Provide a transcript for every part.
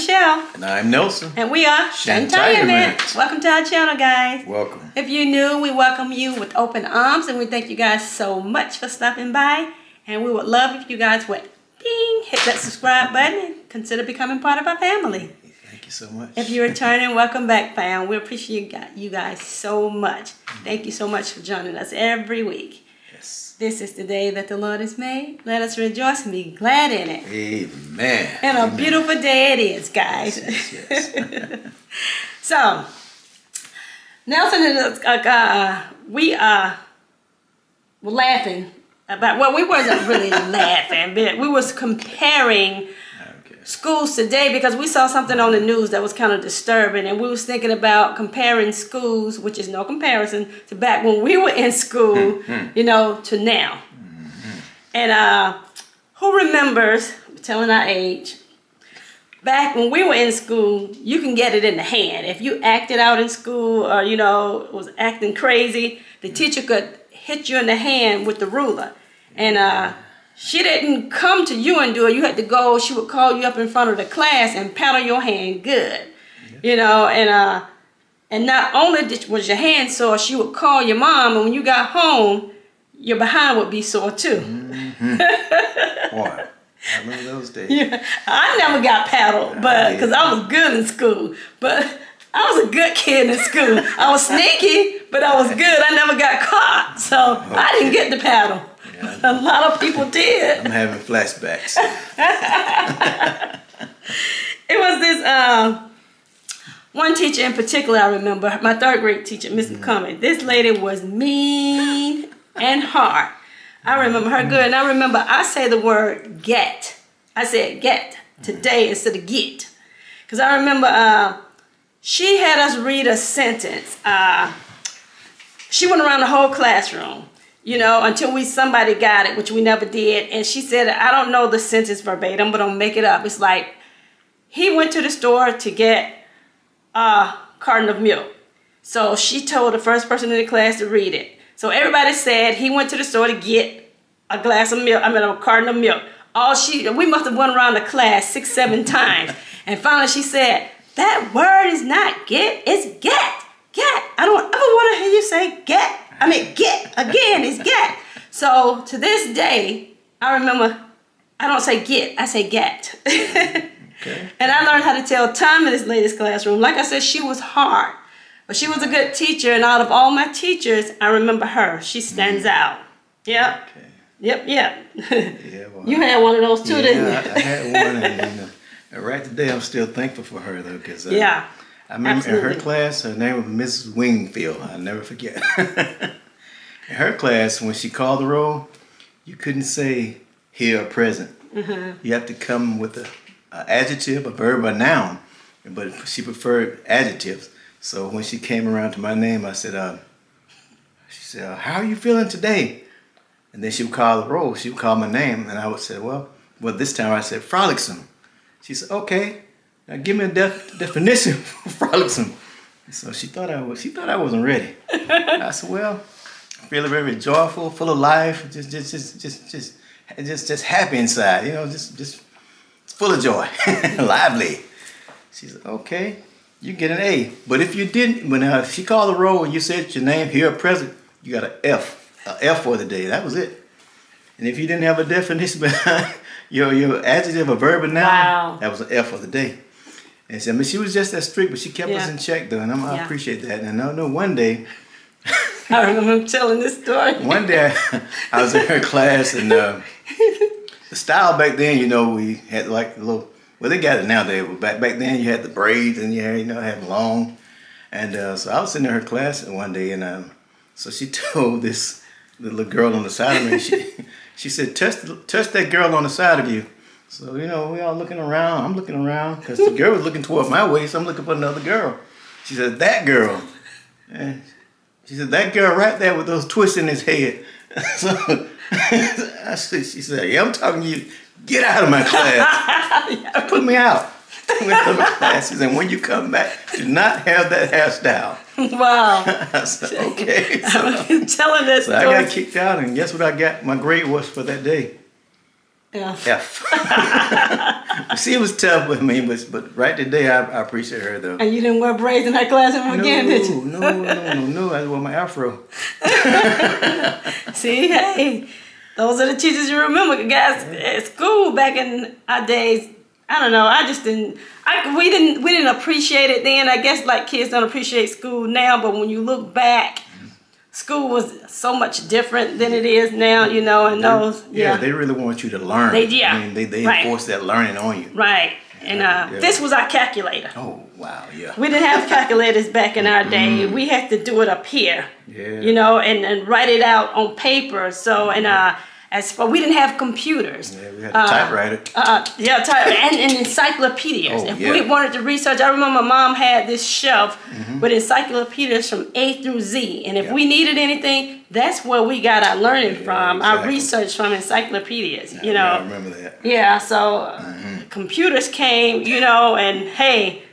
Michelle. And I'm Nelson. And we are Shantirement. Welcome to our channel, guys. Welcome. If you're new, we welcome you with open arms, and we thank you guys so much for stopping by. And we would love if you guys would hit that subscribe button and consider becoming part of our family. Thank you so much. If you're returning, welcome back, fam. We appreciate you guys so much. Thank you so much for joining us every week. Yes. This is the day that the Lord has made. Let us rejoice and be glad in it. Amen. And a beautiful day it is, guys. Yes. So, Nelson and we were laughing about, well, we wasn't really laughing, but we was comparing schools today because we saw something on the news that was kind of disturbing, and we was thinking about comparing schools, which is no comparison, to back when we were in school, you know, to now. And who remembers, telling our age, back when we were in school, you can get it in the hand. If you acted out in school or, you know, was acting crazy, the teacher could hit you in the hand with the ruler. And she didn't come to you and do it. You had to go. She would call you up in front of the class and paddle your hand good, you know. And not only was your hand sore, she would call your mom, and when you got home, your behind would be sore too. Boy, I remember those days. Yeah, I never got paddled, but because I was good in school. But I was a good kid in school. I was sneaky, but I was good. I never got caught, so I didn't get the paddle. A lot of people did. I'm having flashbacks. It was this one teacher in particular I remember, my third grade teacher, Miss McCumming. This lady was mean and hard. I remember her good, and I remember I say the word get. I said get today instead of get. Because I remember she had us read a sentence. She went around the whole classroom, you know, until somebody got it, which we never did. And she said, I don't know the sentence verbatim, but I'll make it up. It's like, he went to the store to get a carton of milk. So she told the first person in the class to read it. So everybody said he went to the store to get a glass of milk, a carton of milk. We must have went around the class 6, 7 times. And finally she said, that word is not get, it's get. Get. I don't ever want to hear you say get. I mean, get again is get. So to this day, I remember I don't say get, I say get. Okay. And I learned how to tell time in this lady's classroom. Like I said, she was hard, but she was a good teacher. And out of all my teachers, I remember her. She stands out. Yep. Okay. Yep. Yeah, well, you had one of those too, didn't you? I had one, and right today I'm still thankful for her though, because yeah. I remember Absolutely. in her class, her name was Mrs. Wingfield. I'll never forget. In her class, when she called the roll, you couldn't say here or present. You have to come with an adjective, a verb, a noun. But she preferred adjectives. So when she came around to my name, I said, she said, how are you feeling today? And then she would call the roll. She would call my name, and I would say, well, this time I said frolicsome. She said, okay. Now give me a definition for frolicsome. So she thought I wasn't ready. I said, well, I'm feeling very joyful, full of life, just happy inside, you know, just full of joy, lively. She said, okay, you get an A. But if you didn't, if she called the roll and you said your name here present, you got an F for the day. That was it. And if you didn't have a definition behind your adjective, a verb, and noun, that was an F for the day. And she, she was just that strict, but she kept us in check, though, and I appreciate that. And I know one day, I remember telling this story. One day, I was in her class, and the style back then, you know, we had like a little, well, they got it nowadays, but back then you had the braids, and you know, had long. And so I was sitting in her class one day, and so she told the little girl on the side of me, she said, touch that girl on the side of you. So, you know, we all looking around. I'm looking around because the girl was looking toward my way, so I'm looking for another girl. She said, that girl. And she said, that girl right there with those twists in his head. So she said, yeah, I'm talking to you. Get out of my class. Put me out. Put me out of my class. She said, when you come back, do not have that hairstyle. Wow. I said, okay. So, I'm telling this story. I got kicked out, and guess what I got? My grade was for that day. F. See, it was tough with me, but right today, I appreciate her though. And you didn't wear braids in that classroom again, did you? No. I wore my afro. See, hey, those are the teachers you remember, guys. At school back in our days, I don't know. I just didn't. We didn't appreciate it then. I guess like kids don't appreciate school now, but when you look back, school was so much different than it is now, you know, and they really want you to learn. They right. enforce that learning on you. Right. And this was our calculator. Oh, wow, yeah. We didn't have calculators back in our day. We had to do it up here, you know, and write it out on paper. So, and as for, we didn't have computers. Yeah, we had a typewriter. And encyclopedias. If we wanted to research, I remember Mom had this shelf with encyclopedias from A through Z. And if we needed anything, that's where we got our learning from, our research from encyclopedias, you know. I remember that. Yeah, so computers came, you know, and hey,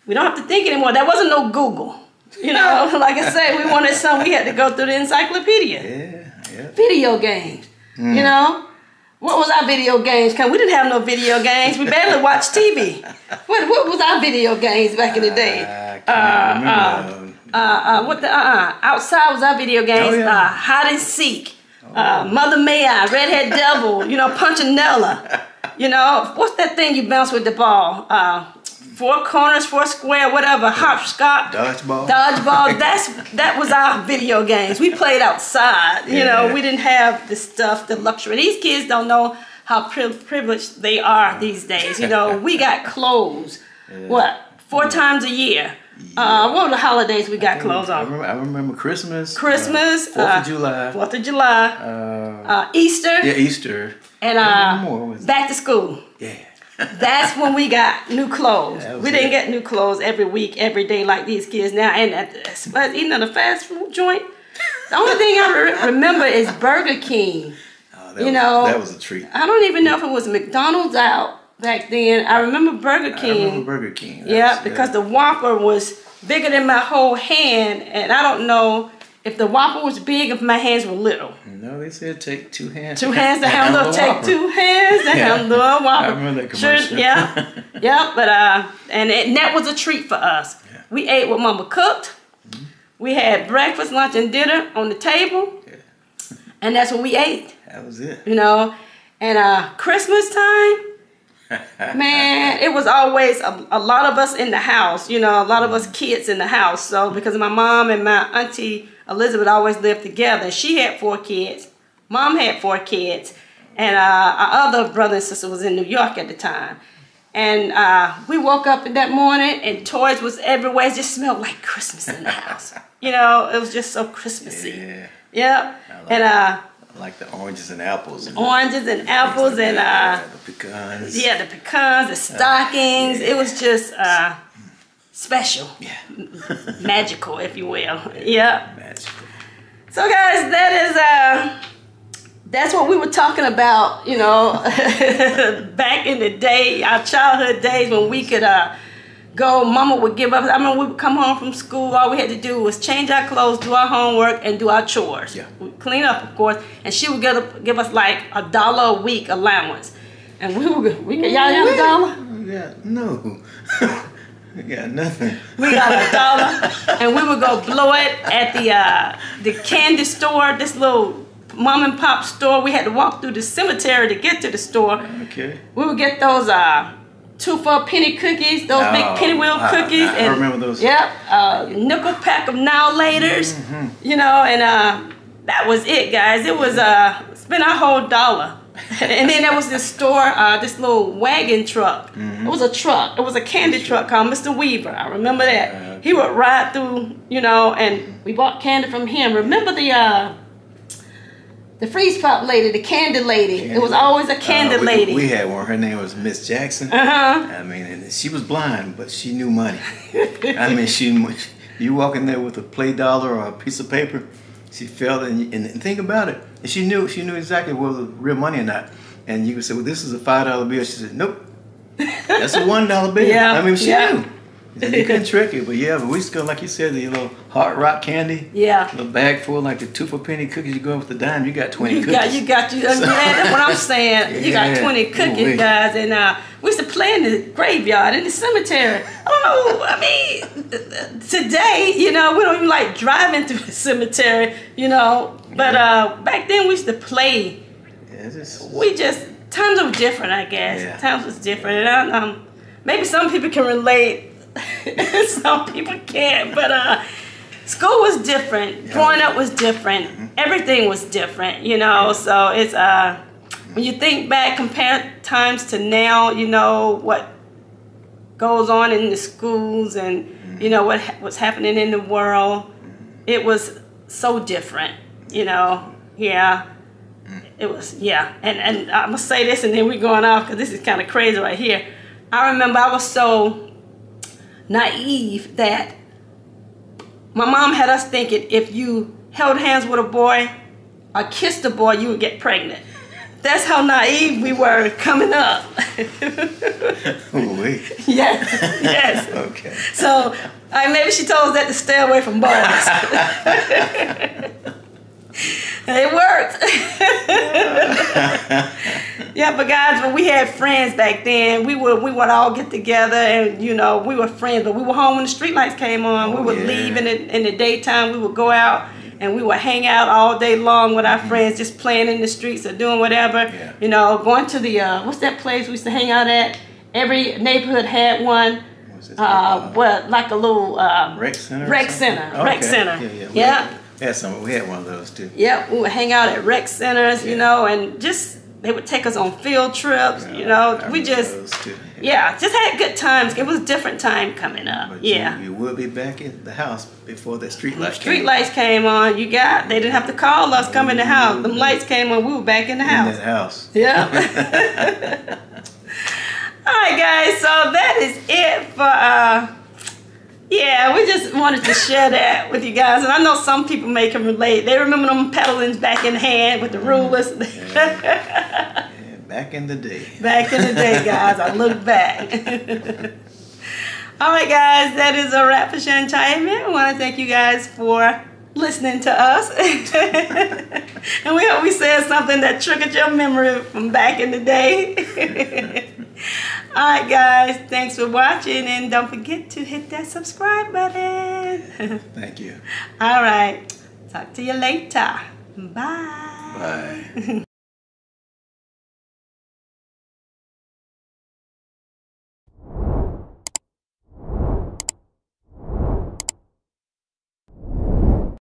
we don't have to think anymore. There wasn't no Google. You know, like I said, we wanted something, we had to go through the encyclopedia. Yeah. Video games. You know, what was our video games? Cause we didn't have no video games. We barely watched TV. What was our video games back in the day? Outside was our video games. Hide and seek, Mother May I, Redhead Devil. You know, Punchinella. You know, what's that thing you bounce with the ball? Four corners, four square, whatever, hopscotch. Dodgeball. That was our video games. We played outside. You know, we didn't have the stuff, the luxury. These kids don't know how privileged they are these days. You know, we got clothes, 4 times a year. What were the holidays we got clothes on? I remember Christmas. 4th of July. 4th of July. Easter. Yeah, Easter. And back to school. Yeah. That's when we got new clothes. We didn't get new clothes every week, every day like these kids now. And eating at a fast food joint, the only thing I remember is Burger King. That was a treat. I don't even know if it was McDonald's out back then. I remember Burger King. I remember Burger King. Because the Whopper was bigger than my whole hand, and I don't know if the Whopper was big, if my hands were little. No, they said take 2 hands. 2 hands to handle. Take 2 hands to handle a Whopper. I remember that commercial. Sure, yeah. But and that was a treat for us. Yeah. We ate what Mama cooked. We had breakfast, lunch, and dinner on the table, and that's what we ate. That was it. You know, and Christmas time. Man, it was always a lot of us in the house. You know, a lot of us kids in the house. So because my mom and my auntie Elizabeth always lived together. She had 4 kids. Mom had 4 kids. And our other brother and sister was in New York at the time. And we woke up in that morning and toys was everywhere. It just smelled like Christmas in the house. You know, it was just so Christmassy. Yeah. I like the oranges and apples. Oranges and apples and the pecans. Yeah, the pecans, the stockings. It was just special. Yeah. Magical, if you will. Yeah. Magical. So guys, that's what we were talking about, you know, back in the day, our childhood days when we could go, Mama would give us, I mean, we would come home from school, all we had to do was change our clothes, do our homework, and do our chores. Yeah. We'd clean up, of course, and she would give us like $1 a week allowance. And y'all have $1? Yeah, no. We got nothing. We got $1, and we would go blow it at the candy store, this little mom and pop store. We had to walk through the cemetery to get to the store. Okay. We would get those 2 for a penny cookies, those big penny wheel cookies. I remember those. Yep, nickel pack of Now Laters. You know, and that was it, guys. It was spent our whole $1. And then there was this store, this little wagon truck. It was a truck. It was a candy truck called Mr. Weaver. I remember that. He would ride through, you know, and we bought candy from him. Remember the freeze pop lady, the candy lady. It was always a candy lady. We had one. Her name was Miss Jackson. I mean, and she was blind, but she knew money. I mean, you walk in there with a play dollar or a piece of paper, she felt it, and think about it. And she knew exactly whether it was real money or not. And you could say, well, this is a $5 bill. She said, nope, that's a $1 bill. I mean, she knew. You couldn't trick it, but yeah, but we used to go, like you said, the little hard rock candy. Yeah. A little bag full, like the 2 for penny cookies. You go in with the dime, you got 20 cookies. That's what I'm saying. You got 20 cookies, guys. And we used to play in the graveyard, in the cemetery. I don't know, I mean, today, you know, we don't even like driving through the cemetery, you know. But back then we used to play. Yeah, times were different, I guess. Yeah. Times was different. And maybe some people can relate. Some people can't. But school was different. Growing up was different. Everything was different, you know. So it's when you think back, compare times to now, you know what goes on in the schools and you know what's happening in the world. It was so different, you know. Yeah. It was, yeah. And I'm going to say this and then we're going off because this is kind of crazy right here. I remember I was so naive that my mom had us thinking if you held hands with a boy or kissed a boy, you would get pregnant. That's how naive we were coming up. Oh, wait. Yes, yes. Okay. So maybe she told us that to stay away from boys. It worked. Yeah, but guys, when we had friends back then, we would all get together and, you know, we were friends, but we were home when the street lights came on. We would leave in the daytime. We would go out and we would hang out all day long with our friends, just playing in the streets or doing whatever. Yeah. You know, going to the, what's that place we used to hang out at? Every neighborhood had one. Like a little... Rec center? Rec center. Okay. Rec center. Yeah. We had one of those too. Yep, we would hang out at rec centers, you know, and just they would take us on field trips, you know. We just, just had good times. It was a different time coming up. But you would be back in the house before the street lights came on. Street lights came on. They didn't have to call us, come in the house. Them lights came on, we were back in the house. In that house. Yeah. All right, guys, so that is it for yeah, we just wanted to share that with you guys. And I know some people may can relate. They remember them pedalings back in hand with the rulers. Yeah, back in the day. Back in the day, guys. I look back. All right, guys. That is a wrap for Shantae. I want to thank you guys for listening to us. And we hope we said something that triggered your memory from back in the day. Alright guys, thanks for watching and don't forget to hit that subscribe button. Thank you. Alright, talk to you later. Bye. Bye.